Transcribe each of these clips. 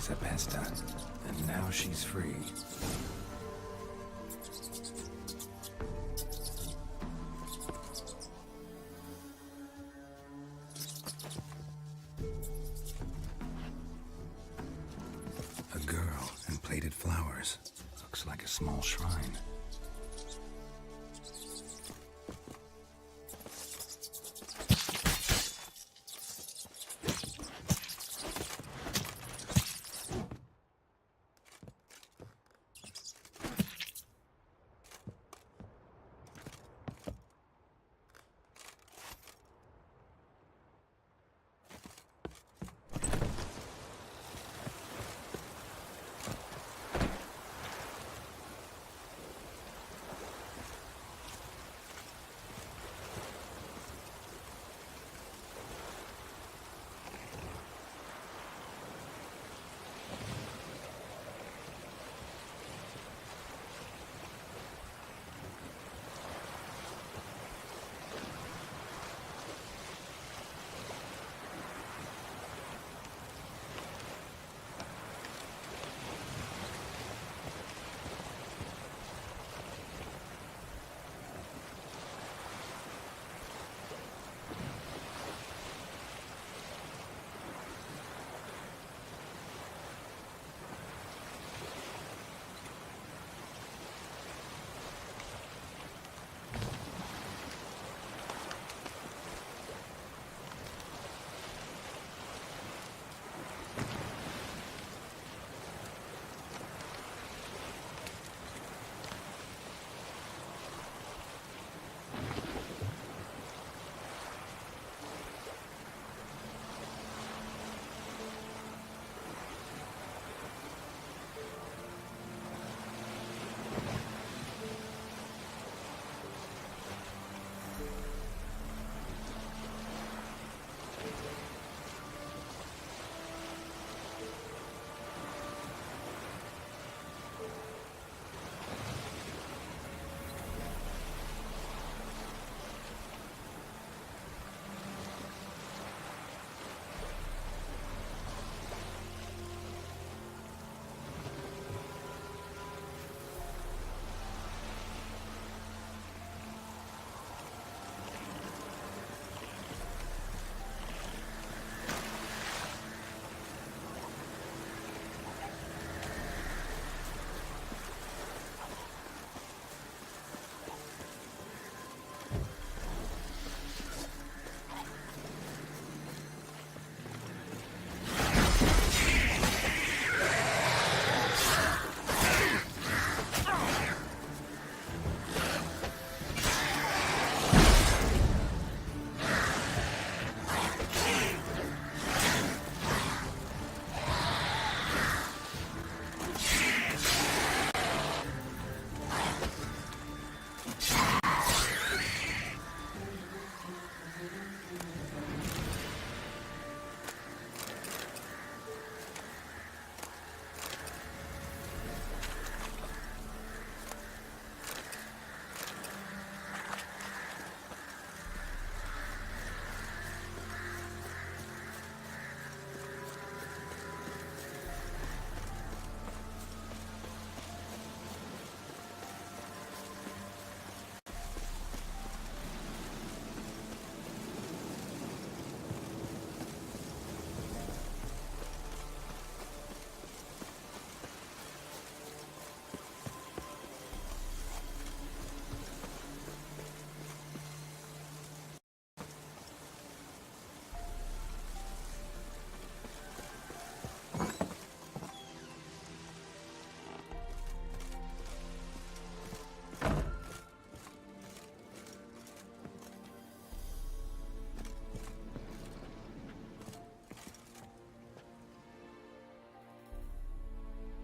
Lisa Pesta, and now she's free. A girl and plated flowers. Looks like a small shrine.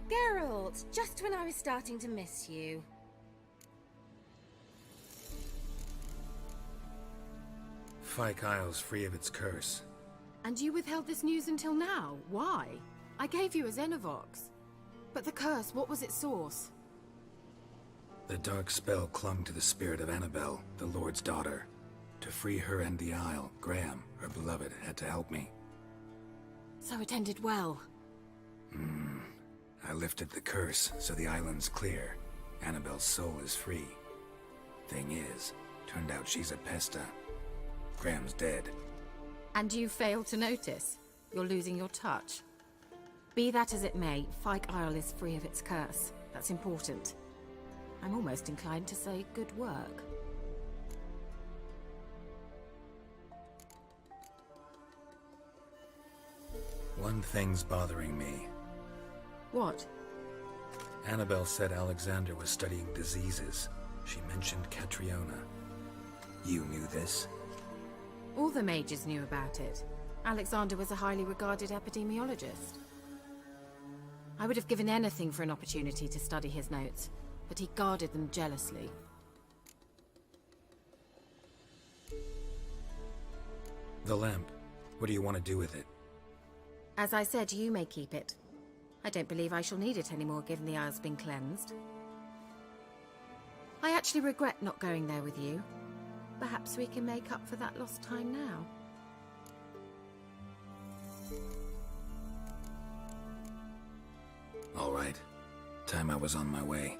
Geralt, just when I was starting to miss you. Fyke Isle's free of its curse. And you withheld this news until now? Why? I gave you a Xenovox. But the curse, what was its source? The dark spell clung to the spirit of Annabelle, the Lord's daughter. To free her and the Isle, Graham, her beloved, had to help me. So it ended well. Hmm. lifted the curse, so the island's clear. Annabelle's soul is free. Thing is, turned out she's a pesta. Graham's dead. And you failed to notice? You're losing your touch. Be that as it may, Fyke Isle is free of its curse. That's important. I'm almost inclined to say good work. One thing's bothering me. What? Annabelle said Alexander was studying diseases. She mentioned Catriona. You knew this? All the mages knew about it. Alexander was a highly regarded epidemiologist. I would have given anything for an opportunity to study his notes, but he guarded them jealously. The lamp. What do you want to do with it? As I said, you may keep it. I don't believe I shall need it anymore, given the Isle's been cleansed. I actually regret not going there with you. Perhaps we can make up for that lost time now. All right. Time I was on my way.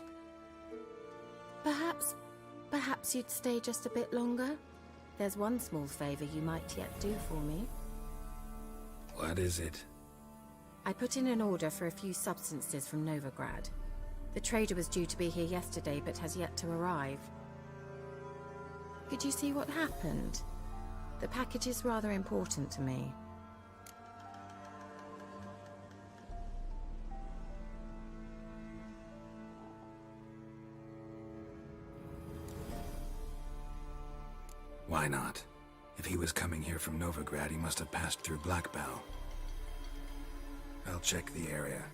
Perhaps you'd stay just a bit longer? There's one small favor you might yet do for me. What is it? I put in an order for a few substances from Novigrad. The trader was due to be here yesterday, but has yet to arrive. Could you see what happened? The package is rather important to me. Why not? If he was coming here from Novigrad, he must have passed through Blackbow. I'll check the area.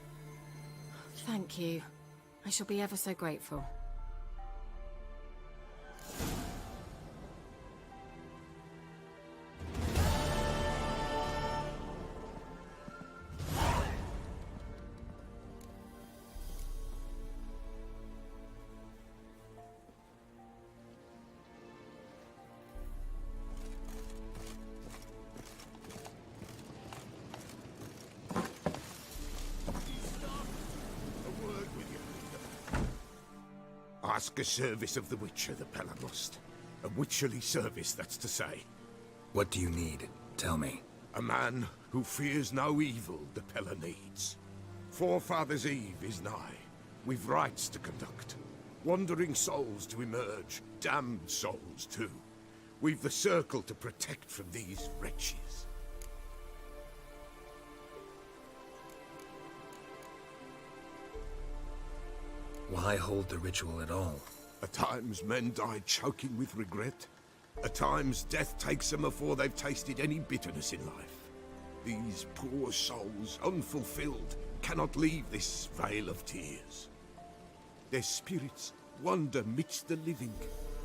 Thank you. I shall be ever so grateful. Ask a service of the Witcher, the Pella must. A witcherly service, that's to say. What do you need? Tell me. A man who fears no evil the Pella needs. Forefathers' Eve is nigh. We've rites to conduct. Wandering souls to emerge. Damned souls, too. We've the circle to protect from these wretches. Why hold the ritual at all? At times men die choking with regret. At times death takes them before they've tasted any bitterness in life. These poor souls, unfulfilled, cannot leave this vale of tears. Their spirits wander midst the living,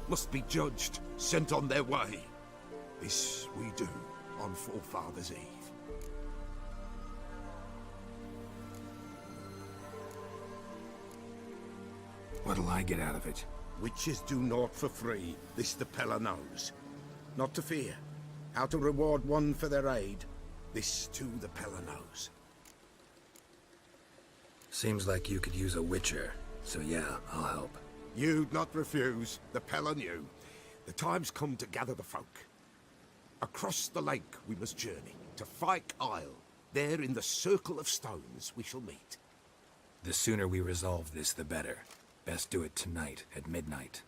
must be judged, sent on their way. This we do on Forefathers' Eve. What'll I get out of it? Witches do naught for free, this the Pella knows. Not to fear. How to reward one for their aid, this too the Pella knows. Seems like you could use a witcher, so yeah, I'll help. You'd not refuse, the Pella knew. The time's come to gather the folk. Across the lake we must journey, to Fyke Isle. There in the circle of stones we shall meet. The sooner we resolve this, the better. Best do it tonight, at midnight.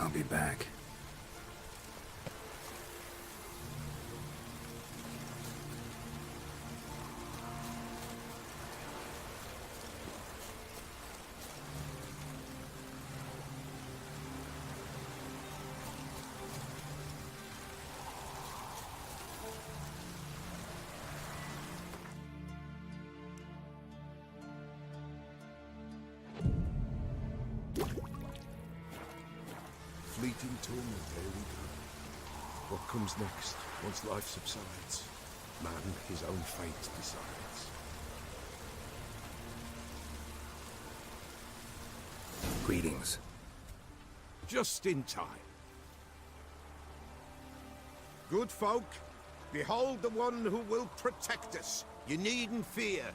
I'll be back. Fleeting torment, there we go. What comes next, once life subsides? Man his own fate decides. Greetings. Just in time. Good folk, behold the one who will protect us. You needn't fear.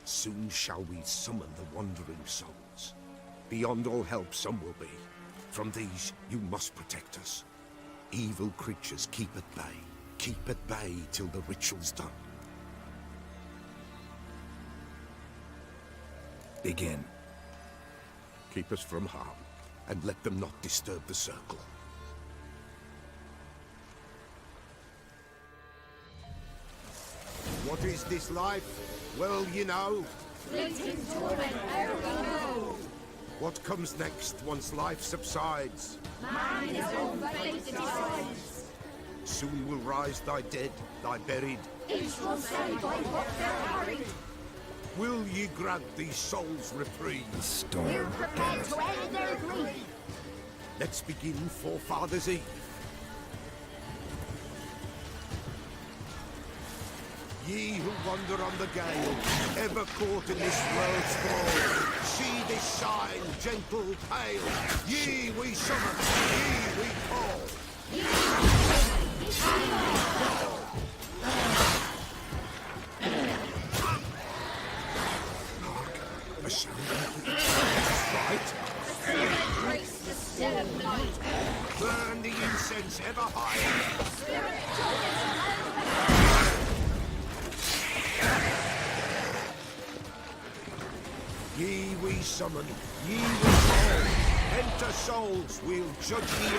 Soon shall we summon the wandering souls. Beyond all help some will be. From these you must protect us. Evil creatures keep at bay. Keep at bay till the ritual's done. Begin. Keep us from harm, and let them not disturb the circle. What is this life? Well, you know. Fleeting torment, ere we know. What comes next once life subsides? Man his own fate decides. Soon will rise thy dead, thy buried. Each will say by what they're harried. Will ye grant these souls reprieve? The storm. We're prepared to end their grief. Let's begin Forefathers' Eve. Ye who wander on the gale, ever caught in this world's fall, see this sign, gentle, pale. Ye we summon, ye we call. Hark, a sound. Right. Grace the still of night. Burn the incense ever higher. Spirit, join us. Ye we summon, ye we call. Enter souls, we'll judge ye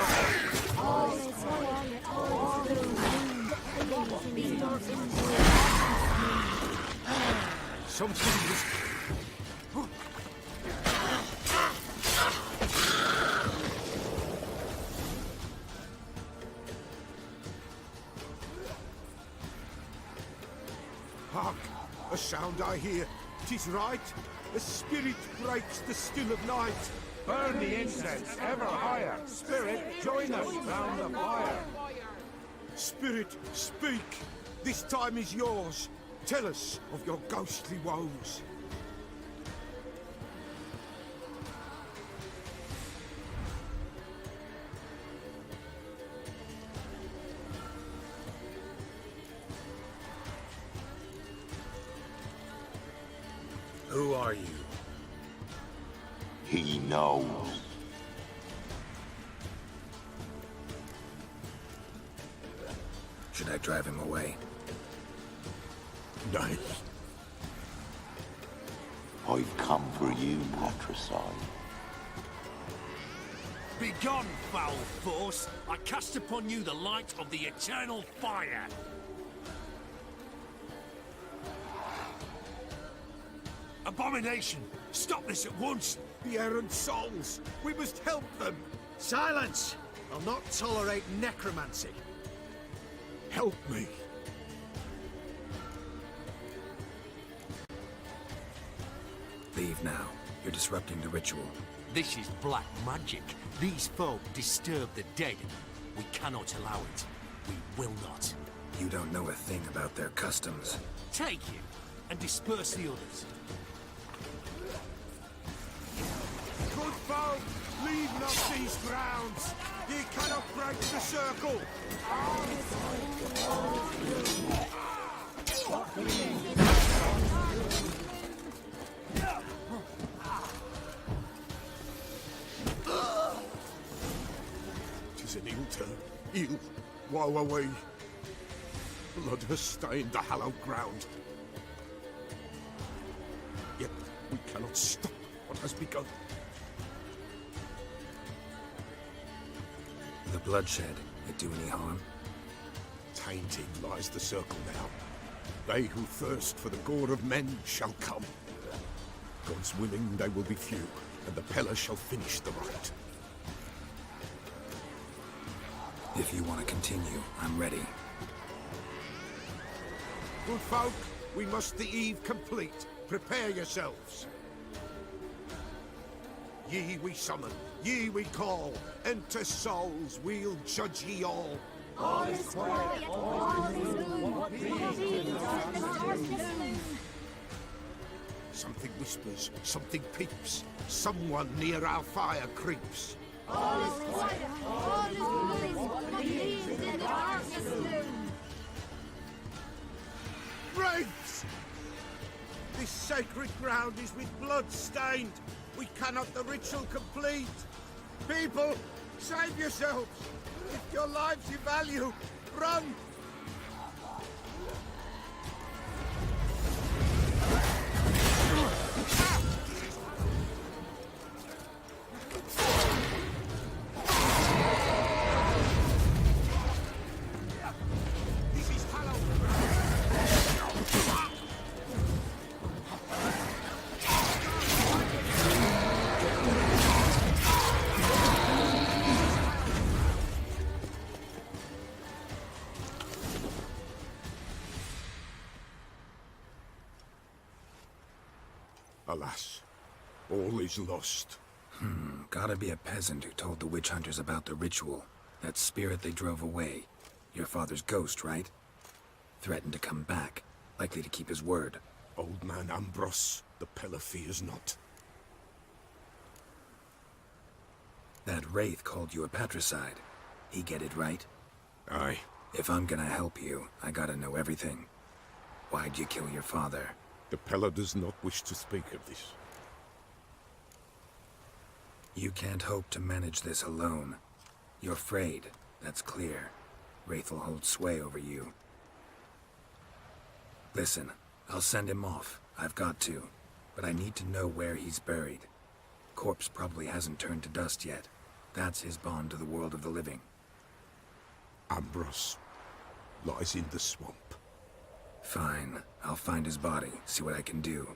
all. All is one, all Something is... Hark! A sound I hear. 'Tis right. A spirit breaks the still of night. Burn the incense ever higher. Spirit, join us round the fire. Spirit, speak. This time is yours. Tell us of your ghostly woes. Who are you? He knows. Should I drive him away? Nay. I've come for you, patricide. Begone, foul force! I cast upon you the light of the eternal fire! Abomination! Stop this at once! The errant souls. We must help them. Silence! I'll not tolerate necromancy. Help me. Leave now. You're disrupting the ritual. This is black magic. These folk disturb the dead. We cannot allow it. We will not. You don't know a thing about their customs. Take him and disperse the others. Good folk, leave not these grounds. Ye cannot break the circle. Tis an ill turn. Ill. Woe away. Blood has stained the hallowed ground. Yet we cannot stop what has begun. The bloodshed, it do any harm? Tainted lies the circle now. They who thirst for the gore of men shall come. God's willing, they will be few, and the Pella shall finish the rite. If you want to continue, I'm ready. Good folk, we must the eve complete. Prepare yourselves. Ye we summon, ye we call. Enter souls, we'll judge ye all. All is quiet, all is moon. Something whispers, something peeps. Someone near our fire creeps. All is quiet, all is moon. What leaves in the darkness gloom? Wraiths! This sacred ground is with blood stained. We cannot the ritual complete. People, save yourselves. If your lives you value, run! Alas, all is lost. Gotta be a peasant who told the witch hunters about the ritual. That spirit they drove away. Your father's ghost, right? Threatened to come back. Likely to keep his word. Old man Ambrose, the Pella fears not. That wraith called you a patricide. He get it right? Aye. If I'm gonna help you, I gotta know everything. Why'd you kill your father? The Pella does not wish to speak of this. You can't hope to manage this alone. You're afraid, that's clear. Wraith will hold sway over you. Listen, I'll send him off. I've got to. But I need to know where he's buried. Corpse probably hasn't turned to dust yet. That's his bond to the world of the living. Ambrose lies in the swamp. Fine. I'll find his body, see what I can do.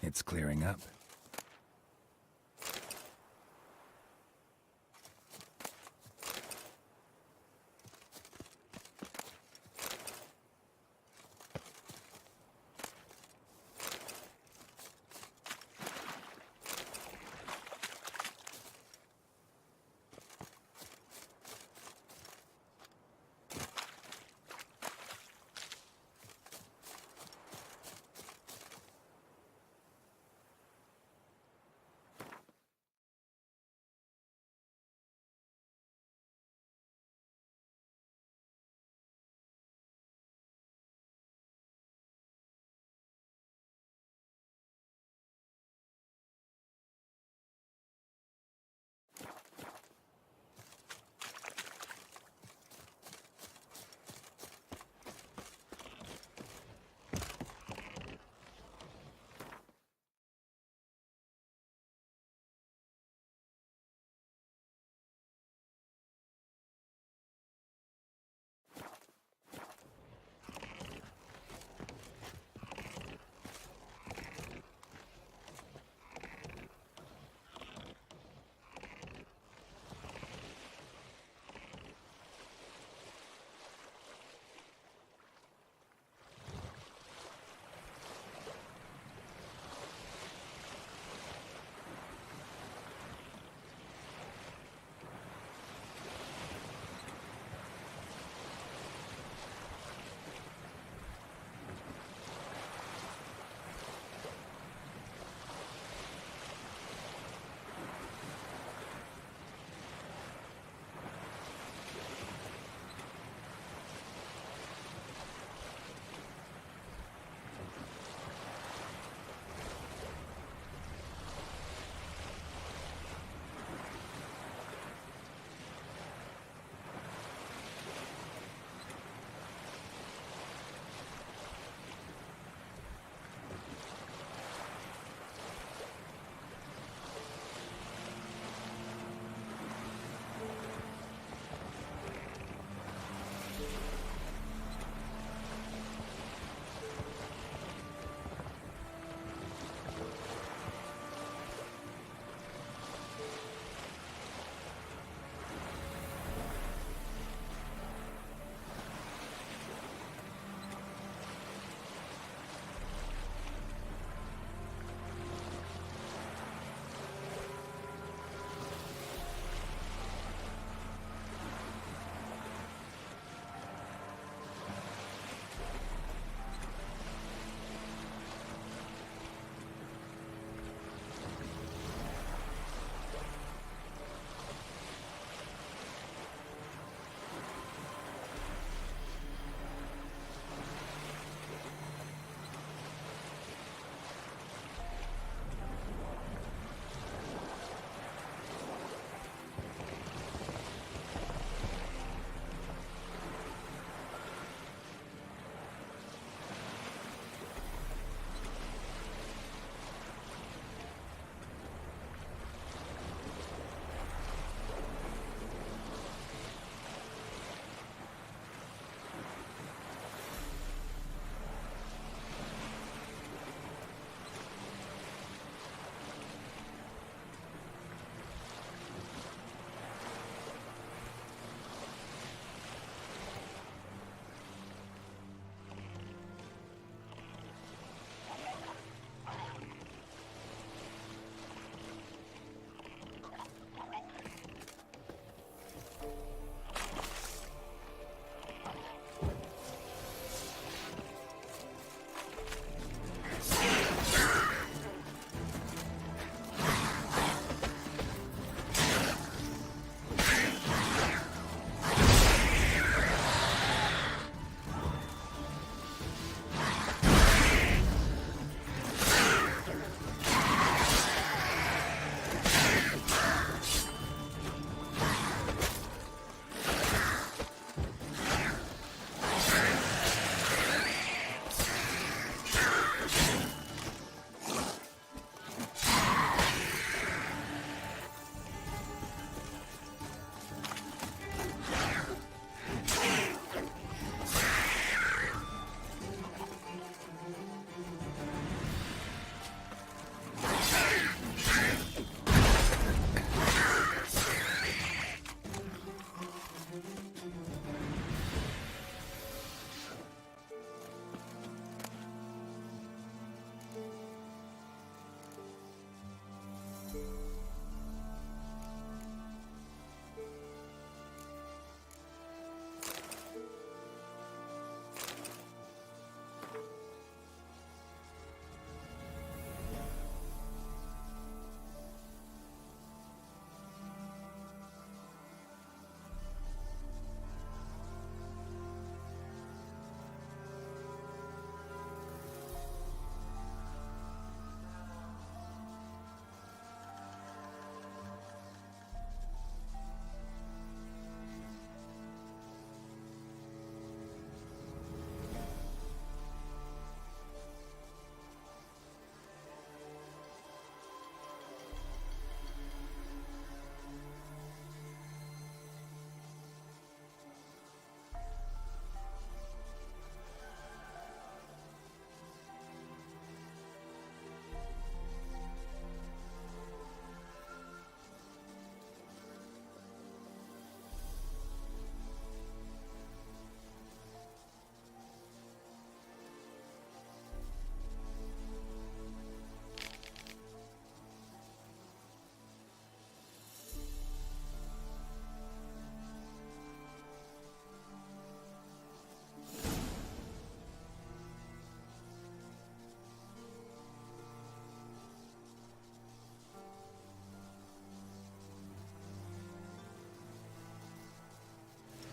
It's clearing up.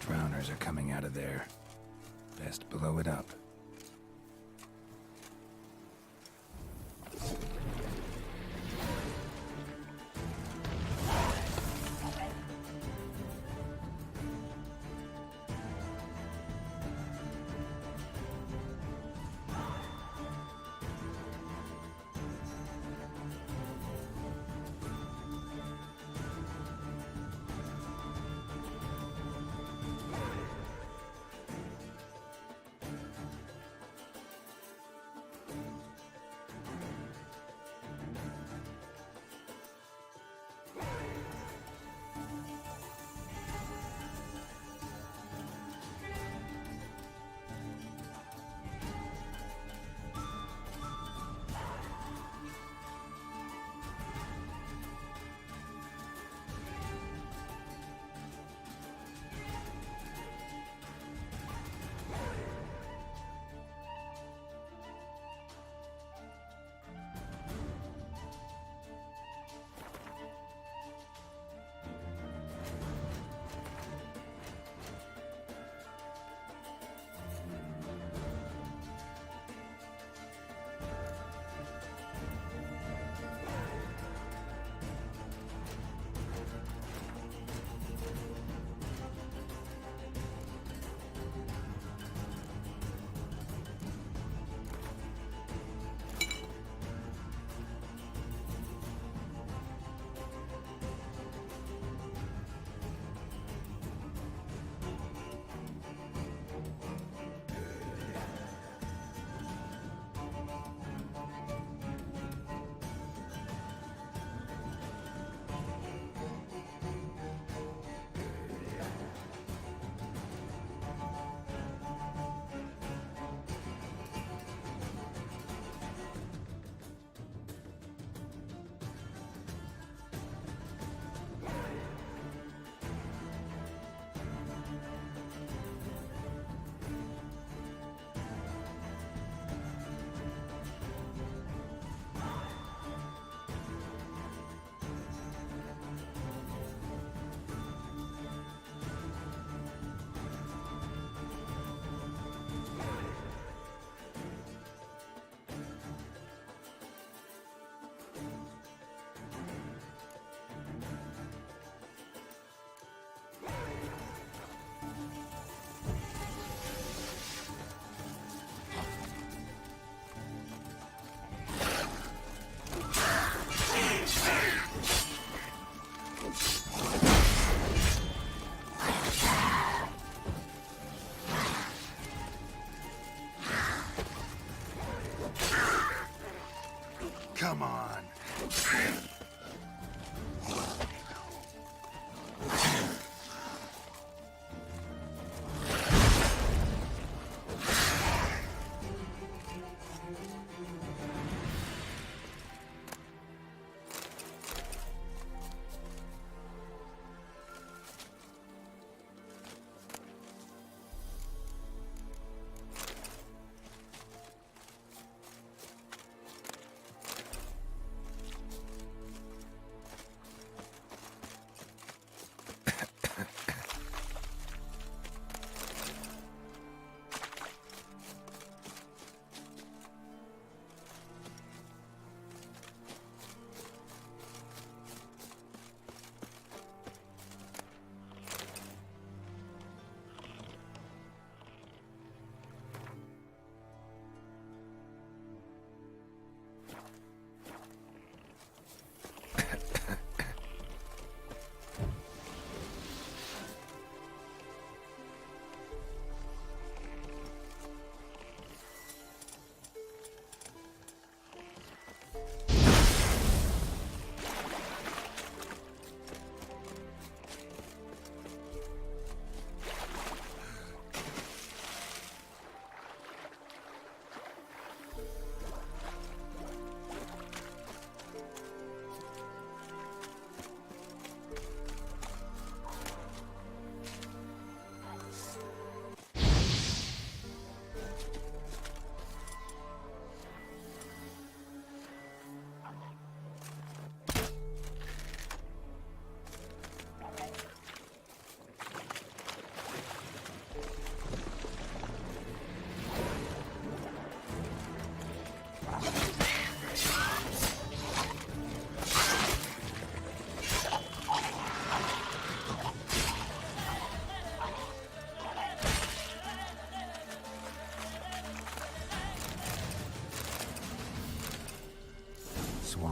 Drowners are coming out of there. Best blow it up.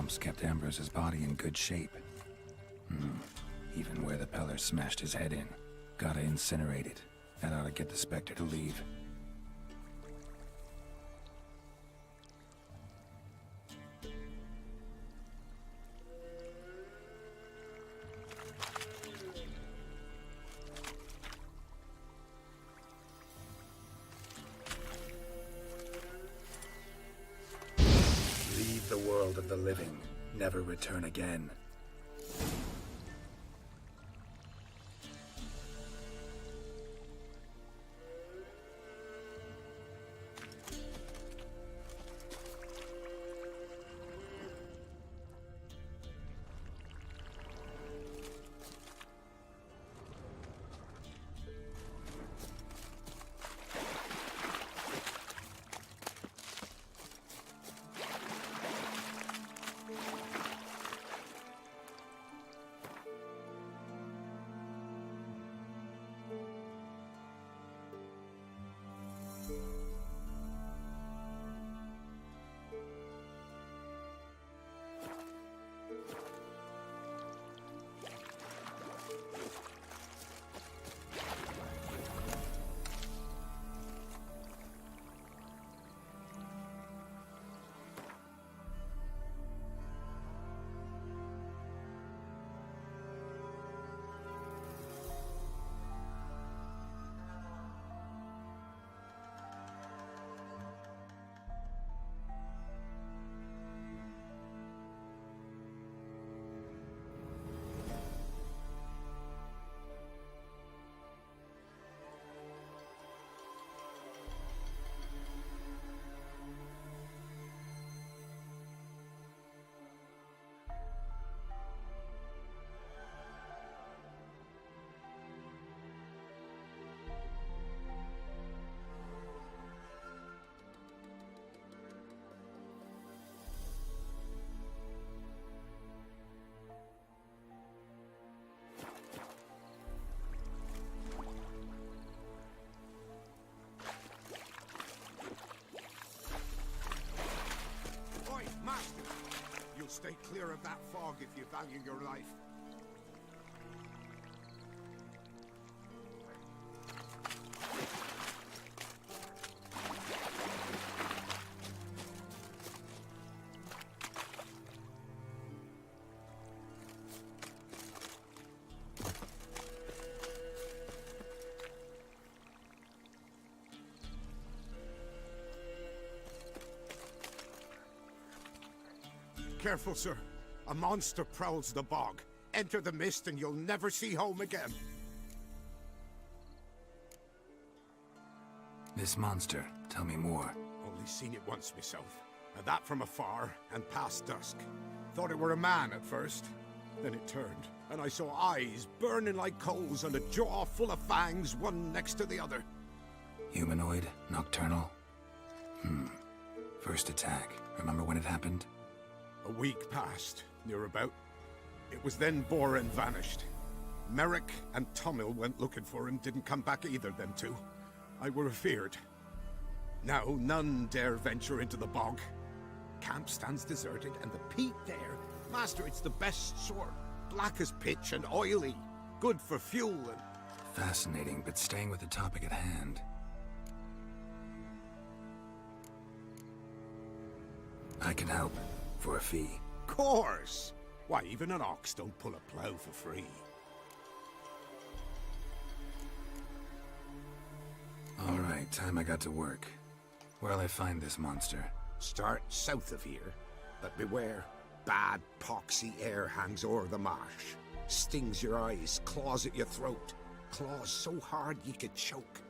bumps kept Ambrose's body in good shape. Even where the Peller smashed his head in. Gotta incinerate it. That ought to get the Spectre to leave. Leave the world of the living. Never return again. Master! You'll stay clear of that fog if you value your life. Careful, sir. A monster prowls the bog. Enter the mist and you'll never see home again. This monster, tell me more. Only seen it once myself. And that from afar and past dusk. Thought it were a man at first. Then it turned, and I saw eyes burning like coals and a jaw full of fangs, one next to the other. Humanoid? Nocturnal? First attack. Remember when it happened? A week passed, near about. It was then Boren vanished. Merrick and Tomil went looking for him, didn't come back either, them two. I were afeard. Now none dare venture into the bog. Camp stands deserted, and the peat there, Master, it's the best sort. Black as pitch and oily. Good for fuel and... Fascinating, but staying with the topic at hand. I can help. For a fee. Course! Why, even an ox don't pull a plough for free. All right, time I got to work. Where'll I find this monster? Start south of here, but beware. Bad, poxy air hangs o'er the marsh. Stings your eyes, claws at your throat. Claws so hard you could choke.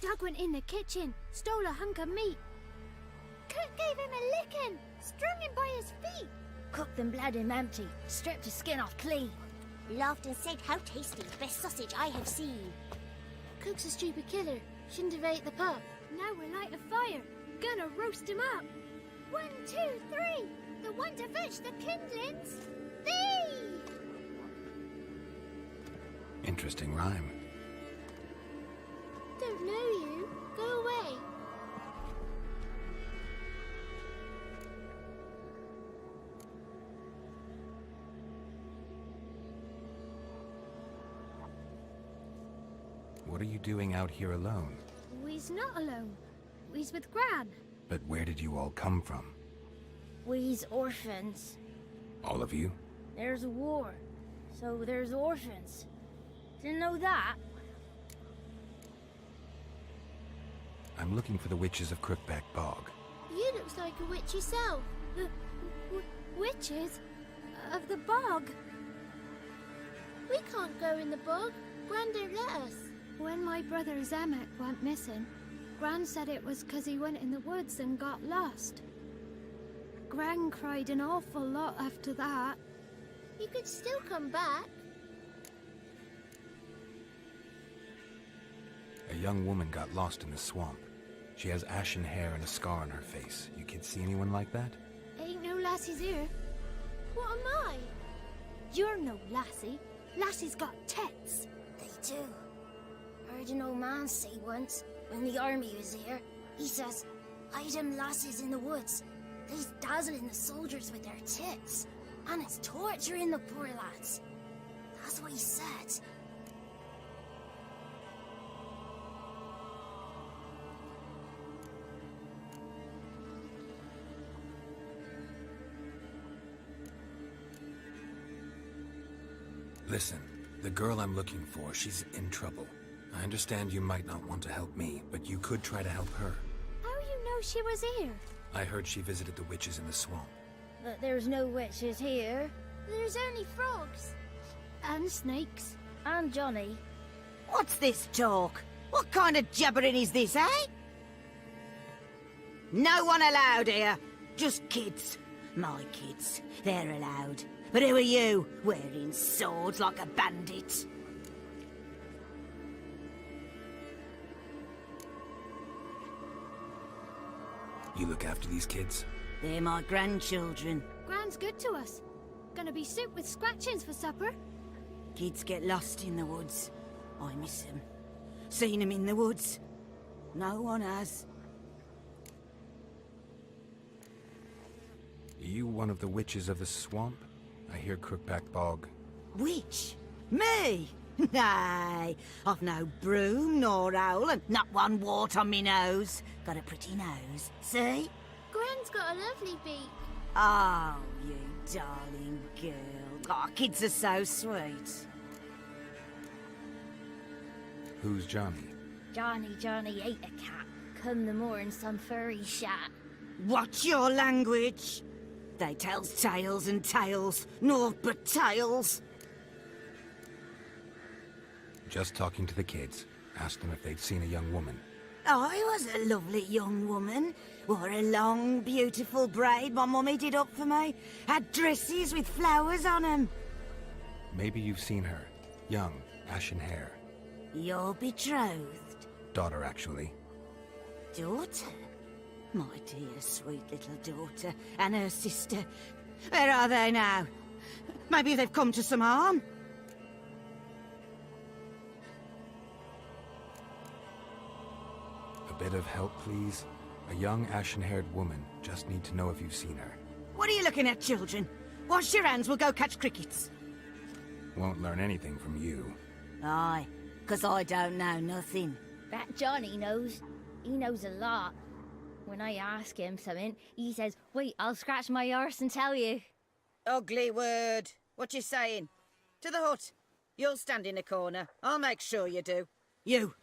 Doug went in the kitchen, stole a hunk of meat. Cook gave him a licking, strung him by his feet. Cooked and bled him empty, stripped his skin off clean. Laughed and said how tasty, best sausage I have seen. Cook's a stupid killer, shouldn't have ate the pup. Now we'll light a fire, gonna roast him up. 1, 2, 3, the one to fetch the kindlings. Thee! Interesting rhyme. Don't know you. Go away. What are you doing out here alone? We's not alone. We's with Gran. But where did you all come from? We's orphans. All of you? There's a war, so there's orphans. Didn't know that? I'm looking for the witches of Crookback Bog. You looks like a witch yourself. Witches? Of the bog? We can't go in the bog. Gran don't let us. When my brother Zemek went missing, Gran said it was 'cause he went in the woods and got lost. Gran cried an awful lot after that. You could still come back. A young woman got lost in the swamp. She has ashen hair and a scar on her face. You kids see anyone like that? Ain't no lassies here. What am I? You're no lassie. Lassie's got tits. They do. Heard an old man say once, when the army was here, he says, hide them lasses in the woods. They's dazzling the soldiers with their tits. And it's torturing the poor lads. That's what he said. Listen, the girl I'm looking for, she's in trouble. I understand you might not want to help me, but you could try to help her. How you know she was here? I heard she visited the witches in the swamp. But there's no witches here. There's only frogs. And snakes. And Johnny. What's this talk? What kind of jabbering is this, eh? No one allowed here. Just kids. My kids. They're allowed. But who are you, wearing swords like a bandit? You look after these kids? They're my grandchildren. Gran's good to us. Gonna be soup with scratchings for supper. Kids get lost in the woods. I miss them. Seen them in the woods. No one has. Are you one of the witches of the swamp? I hear Crookback Bog. Witch? Me? Nay, I've no broom nor owl and not one wart on me nose. Got a pretty nose, see? Gran's got a lovely beak. Oh, you darling girl. Oh, kids are so sweet. Who's Johnny? Johnny ate a cat. Come the more in some furry shat. Watch your language. They tells tales and tales, naught but tales. Just talking to the kids. Asked them if they'd seen a young woman. I was a lovely young woman. Wore a long, beautiful braid my mummy did up for me. Had dresses with flowers on 'em. Maybe you've seen her. Young, ashen hair. You're betrothed? Daughter, actually. Daughter? My dear, sweet little daughter. And her sister. Where are they now? Maybe they've come to some harm? A bit of help, please? A young, ashen-haired woman. Just need to know if you've seen her. What are you looking at, children? Wash your hands, we'll go catch crickets. Won't learn anything from you. Aye, 'cause I don't know nothing. That Johnny knows. He knows a lot. When I ask him something, he says, wait, I'll scratch my arse and tell you. Ugly word. What you saying? To the hut. You'll stand in a corner. I'll make sure you do. You,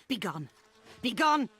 be gone. Be gone!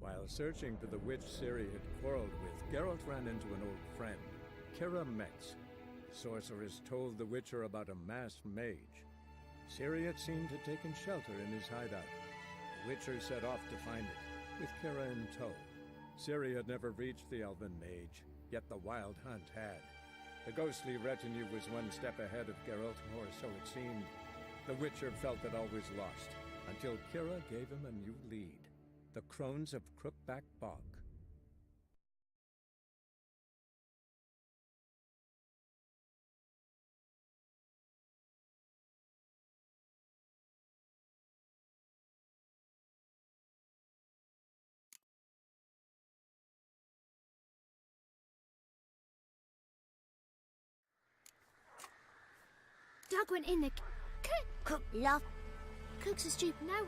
While searching for the witch Ciri had quarreled with, Geralt ran into an old friend, Kira Metz. The sorceress told the Witcher about a masked mage. Ciri had seemed to have taken shelter in his hideout. The Witcher set off to find it, with Kira in tow. Ciri had never reached the elven mage, yet the Wild Hunt had. The ghostly retinue was one step ahead of Geralt, or so it seemed. The Witcher felt that all was lost, until Kira gave him a new lead. The Crones of Crookback Bog. Doug went in the cook, love. Cook's a stupid no.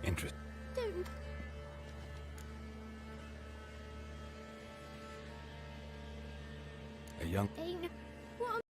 Interest. Don't. A young... Ain't